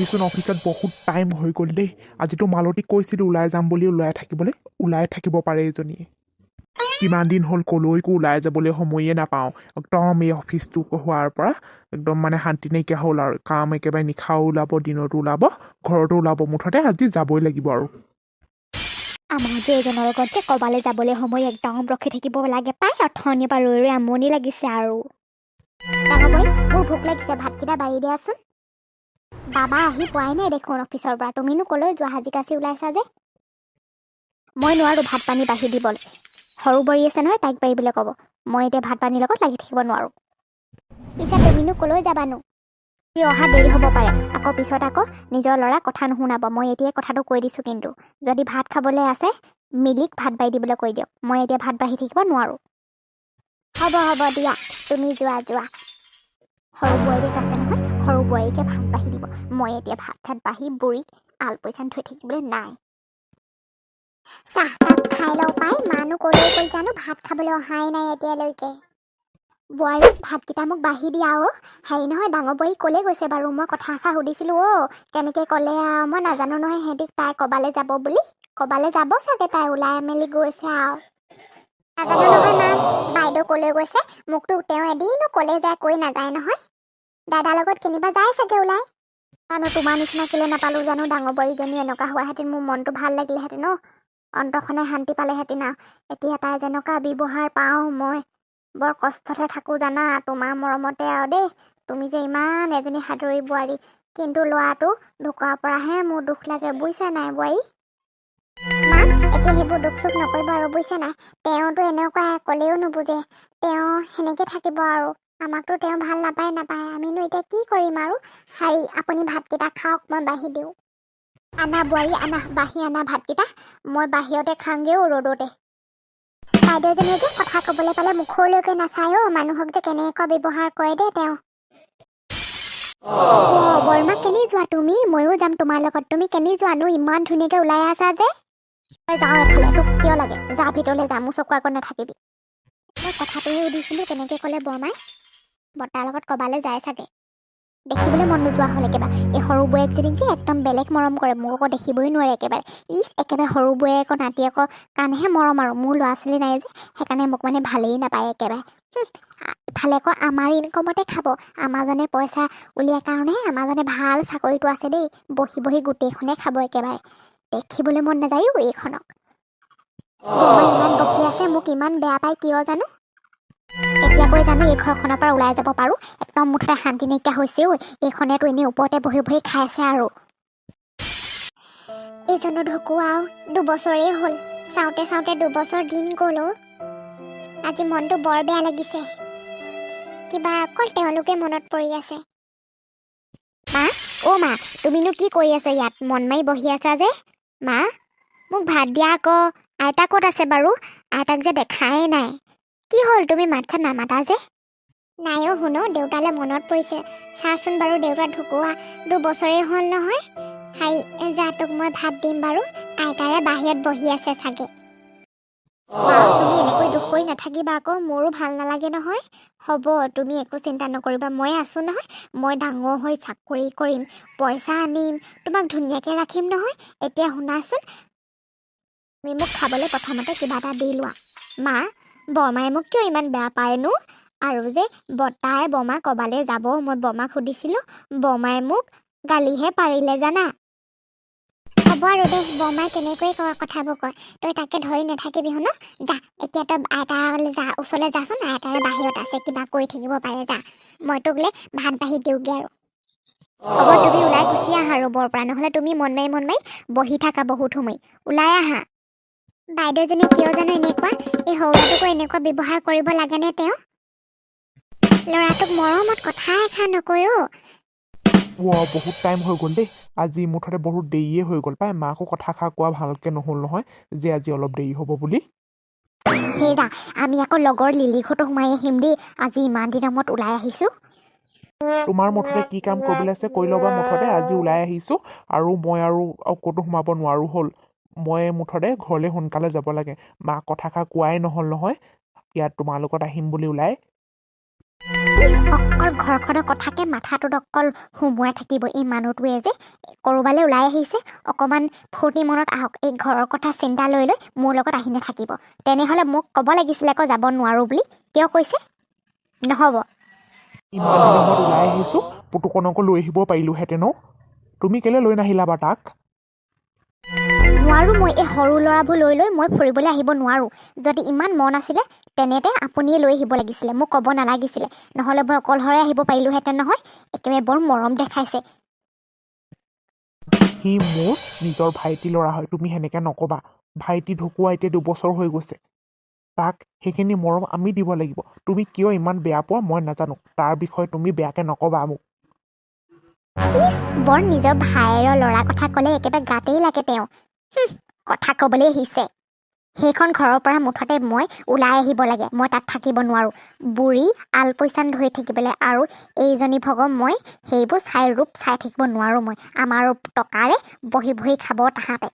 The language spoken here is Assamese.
আজিচোন অফিচত বহুত টাইম হৈ গ'ল দেই। আজিতো মালতীক কৈছিলোঁ ওলাই যাম বুলি, ওলাই থাকিব পাৰে এজনীয়ে। কিমান দিন হ'ল কলৈকো ওলাই যাবলৈ সময়ে নাপাওঁ। একদম এই অফিচটো হোৱাৰ পৰা একদম মানে শান্তি নাইকিয়া হ'ল আৰু। কাম একেবাৰে নিশাও ওলাব, দিনতো ওলাব, ঘৰতো ওলাব। মুঠতে আজি যাবই লাগিব আৰু। আমাৰ যে এজনৰ লগত যে ক'বালৈ যাবলৈ সময় একদম ৰখি থাকিব লাগে পাই, অথনিৰ পৰা ৰৈ ৰৈ আমনি লাগিছে আৰু। ডাঙৰ বৈ, মোৰ ভোক লাগিছে, ভাতকেইটা বাঢ়ি দিয়াচোন। বাবা আহি পোৱাই নাই দেখোন অফিচৰ পৰা। তুমিনো ক'লৈ যোৱা, সাজি কাচি ওলাইছা যে? মই নোৱাৰোঁ ভাত পানী বাঢ়ি দিবলৈ। সৰু বোৱাৰী আছে নহয়, তাইক পাৰিবলৈ ক'ব। মই এতিয়া ভাত পানীৰ লগত লাগি থাকিব নোৱাৰোঁ। পিছে তুমিনো ক'লৈ যাবানো? সি অহা দেৰি হ'ব পাৰে, আকৌ পিছত আকৌ নিজৰ ল'ৰা কথা নুশুনাব। মই এতিয়াই কথাটো কৈ দিছোঁ কিন্তু। যদি ভাত খাবলৈ আছে, মিলিক ভাত বাঢ়ি দিবলৈ কৈ দিয়ক। মই এতিয়া ভাত বাঢ়ি থাকিব নোৱাৰোঁ। হ'ব দিয়া, তুমি যোৱা। সৰু বোৱাৰীক আছে নহয়, সৰু বোৱাৰীকে ভাত বাঢ়ি দিব। মই এতিয়া ভাত চাত বাঢ়ি বুঢ়ীক আলপৈচান থৈ থাকিবলৈ নাই। চাহ তাত খাই লওঁ পাই, মানো ক'লৈ গ'ল জানো, ভাত খাবলৈ অহাই নাই এতিয়ালৈকে। বোৱাৰী ভাতকেইটা মোক বাঢ়ি দিয়া অ'। হেৰি নহয়, ডাঙৰ বোৱাৰী ক'লৈ গৈছে বাৰু? মই কথা এষাৰ সুধিছিলোঁ অ'। কেনেকৈ ক'লে মই নাজানো নহয়, সিহঁতি তাই ক'বালৈ যাব বুলি। ক'বালৈ যাব চাগে, তাই ওলাই মেলি গৈছে আৰু। নাজানো নহয় মা, বাইদেউ ক'লৈ গৈছে। মোকতো তেওঁ এদিনো ক'লে যায় কৈ নাযায় নহয়। দাদাৰ লগত কেনিবা যায় চাগে ওলাই। জানো তোমাৰ নিচিনা কেলৈ নাপালোঁ জানো, ডাঙৰ বোৱাৰীজনী এনেকুৱা হোৱাহেঁতেন মোৰ মনটো ভাল লাগিলেহেঁতেন ন। অন্তৰখনে শান্তি পালেহেঁতেন আৰু। এতিয়া তাই যেনেকুৱা ব্যৱহাৰ পাওঁ মই, বৰ কষ্টতে থাকোঁ জানা, তোমাৰ মৰমতে আৰু দেই। তুমি যে ইমান এজনী সাদৰী বোৱাৰী, কিন্তু ল'ৰাটো ঢুকোৱাৰ পৰাহে মোৰ দুখ লাগে, বুজিছা নাই বোৱাৰী? মা, এতিয়া সেইবোৰ দুখ চুখ নকৰিব আৰু বুজিছে নাই। তেওঁতো এনেকুৱাই, ক'লেও নুবুজে। তেওঁ সেনেকৈ থাকিব আৰু। আমাকতো তেওঁ ভাল নাপায়। আমিনো এতিয়া কি কৰিম আৰু। হেৰি, আপুনি ভাতকেইটা খাওক, মই বাঢ়ি দিওঁ। আনা বোৱাৰী, আনা বাঢ়ি আনা ভাতকেইটা। মই বাহিৰতে খাওঁগেও ৰ'দতে। বাইদেউজনীয়ে যে কথা ক'বলৈ পালে মুখলৈকে নাচায় অ'। মানুহক যে কেনেকুৱা ব্যৱহাৰ কৰে দেই তেওঁ। অ' বৰমা, কেনি যোৱা তুমি? ময়ো যাম তোমাৰ লগত। তুমি কেনি যোৱানো, ইমান ধুনীয়াকৈ ওলাই আছা যে? তই যাওঁ এফালে, তোক কিয় লাগে? যা ভিতৰলৈ যা, মোৰ চকুৰ আগত নাথাকিবি। মই কথাটোহে সুধিছিলোঁ, কেনেকৈ ক'লে বৰমাই। বৰ্তাৰ লগত ক'বালৈ যায় চাগে। দেখিবলৈ মন নোযোৱা হ'ল একেবাৰে। এই সৰু বোৱাৰীজনীক যে একদম বেলেগ মৰম কৰে, মোক আকৌ দেখিবই নোৱাৰে একেবাৰে। একেবাৰে সৰু বোৱাৰীয়েকৰ নাতিয়েকৰ কাৰণেহে মৰম আৰু। মোৰ ল'ৰা ছোৱালী নাই যে, সেইকাৰণে মোক মানে ভালেই নাপায় একেবাৰে। ইফালে আকৌ আমাৰ ইনকমতে খাব। আমাৰজনে পইচা উলিয়াৰ কাৰণেহে, আমাৰজনে ভাল চাকৰিটো আছে দেই। বহি বহি গোটেইখনে খাব একেবাৰে। দেখিবলৈ মন নাযায়ও এইখনক। বৰমাই ইমান বকি আছে, মোক ইমান বেয়া পায় কিয় জানো। কেতিয়াকৈ জানো এই ঘৰখনৰ পৰা ওলাই যাব পাৰোঁ। একদম মুঠতে শান্তি নাইকিয়া হৈছেও। এইখনেতো এনেই ওপৰতে বহি বহি খাই আছে আৰু। এইজনো ঢুকুৱাও 2 বছৰেই হ'ল। চাওঁতে চাওঁতে 2 বছৰ দিন গ'ল অ'। আজি মনটো বৰ বেয়া লাগিছে। কিবা অকল তেওঁলোকে মনত পৰি আছে। মা, অ' মা, তুমিনো কি কৰি আছা ইয়াত? মন মাৰি বহি আছা যে? মা, মোক ভাত দিয়া আকৌ। আইতা ক'ত আছে বাৰু? আইতাক যে দেখাই নাই। কি হ'ল, তুমি মাত চাত নামাতা যে? নাই অ' শুনো, দেউতালৈ মনত পৰিছে। চাচোন বাৰু, দেউতা ঢুকুৱা 2 বছৰেই হ'ল নহয়। যা, তোক মই ভাত দিম বাৰু। আইতাৰে বাহিৰত বহি আছে চাগে। মা, তুমি এনেকৈ দুখ কৰি নাথাকিবা আকৌ, মোৰো ভাল নালাগে নহয়। হ'ব, তুমি একো চিন্তা নকৰিবা, মই আছোঁ নহয়। মই ডাঙৰ হৈ চাকৰি কৰিম, পইচা আনিম, তোমাক ধুনীয়াকৈ ৰাখিম নহয়। এতিয়া শুনাচোন, তুমি মোক খাবলৈ প্ৰথমতে কিবা এটা দি লোৱা। মা, বৰমাই মোক কিয় ইমান বেয়া পায়নো? আৰু যে বৰ্তাই বৰমা ক'বালৈ যাব, মই বৰমাক সুধিছিলোঁ, বৰমাই মোক গালিহে পাৰিলে জানা। হ'ব আৰু দে, বৰমাই তেনেকৈয়ে কথাবোৰ কয়। তই তাকে ধৰি নাথাকিবি শুনো। যা, এতিয়া তই আইতালৈ যা, ওচৰলৈ যাচোন। আইতাৰে বাহিৰত আছে, কিবা কৰি থাকিব পাৰে। যা, মই তোক ভাত বাঢ়ি দিওঁগৈ আৰু। হ'ব, তুমি ওলাই গুচি আহা ৰুমৰ পৰা, নহ'লে তুমি মন মাৰি বহি থাকা বহুত সময়। ওলাই আহা। বাইদেউজনী কিয় জানো এনেকুৱা? এই সৰু ল'ৰাটোকো এনেকুৱা ব্যৱহাৰ কৰিব লাগেনে তেওঁ? ল'ৰাটোক মৰমত কথা এষাৰ নকয় অ'। বহুত টাইম হৈ গ'ল দেই। আজি মুঠতে বহুত দেৰিয়ে হৈ গ'ল পাই। মাকো কথাষাৰ কোৱা ভালকৈ নহ'ল নহয়, যে আজি অলপ দেৰি হ'ব বুলি। হেৰা, আমি আকৌ লগৰ লিলিহঁতো সোমাই আহিম দেই। আজি ইমান দিনৰ মূৰত ওলাই আহিছোঁ। তোমাৰ মুঠতে কি কাম কৰিবলৈ আছে কৰি ল'বা। মুঠতে আজি ওলাই আহিছোঁ আৰু মই আৰু ক'তো সোমাব নোৱাৰো হ'ল। মই মুঠতে ঘৰলৈ সোনকালে যাব লাগে। মাক কথাষাৰ কোৱাই নহ'ল নহয়, ইয়াত তোমাৰ লগত আহিম বুলি ওলাই। অকল ঘৰখনৰ কথাকে মাথাটোত অকল সোমোৱাই থাকিব এই মানুহটোৱে যে ক'ৰবালৈ ওলাই আহিছে অকণমান ফূৰ্তি মনত আহক এই ঘৰৰ কথা চিন্তা লৈ লৈ মোৰ লগত আহি নাথাকিব তেনেহ'লে মোক ক'ব লাগিছিলে আকৌ যাব নোৱাৰোঁ বুলি কিয় কৈছে নহ'ব ইমান দিনৰ মূৰত ওলাই আহিছোঁ পুতুকণকো লৈ আহিব পাৰিলোহেঁতেনো তুমি কেলৈ লৈ নাহিলা বা তাক নোৱাৰোঁ মই এই সৰু ল'ৰাবোৰ লৈ লৈ মই ফুৰিবলৈ আহিব নোৱাৰোঁ যদি ইমান মন আছিলে তেনেতে আপুনিয়ে লৈ আহিব লাগিছিলে মোক ক'ব নালাগিছিলে নহ'লে মই অকলশৰে আহিব পাৰিলোহেঁতেন নহয় একেবাৰে বৰ মৰম দেখাইছে সি মোৰ নিজৰ ভাইটি ল'ৰা হয় তুমি সেনেকৈ নক'বা ভাইটি ঢুকুৱা এতিয়া 2 বছৰ হৈ গৈছে তাক সেইখিনি মৰম আমি দিব লাগিব তুমি কিয় ইমান বেয়া পোৱা মই নাজানো তাৰ বিষয়ে তুমি বেয়াকৈ নক'বা মোক বৰ নিজৰ ভাইৰৰ ল'ৰা কথা ক'লে একেবাৰে গাতেই লাগে তেওঁ কথা ক'বলৈ আহিছে সেইখন ঘৰৰ পৰা মুঠতে মই ওলাই আহিব লাগে মই তাত থাকিব নোৱাৰোঁ বুঢ়ী আলপৈচান ধৰি থাকিবলৈ আৰু এইজনী ভগৱ মই সেইবোৰ ৰূপ চাই থাকিব নোৱাৰোঁ মই আমাৰ টকাৰে বহি বহি খাব তাহাঁতে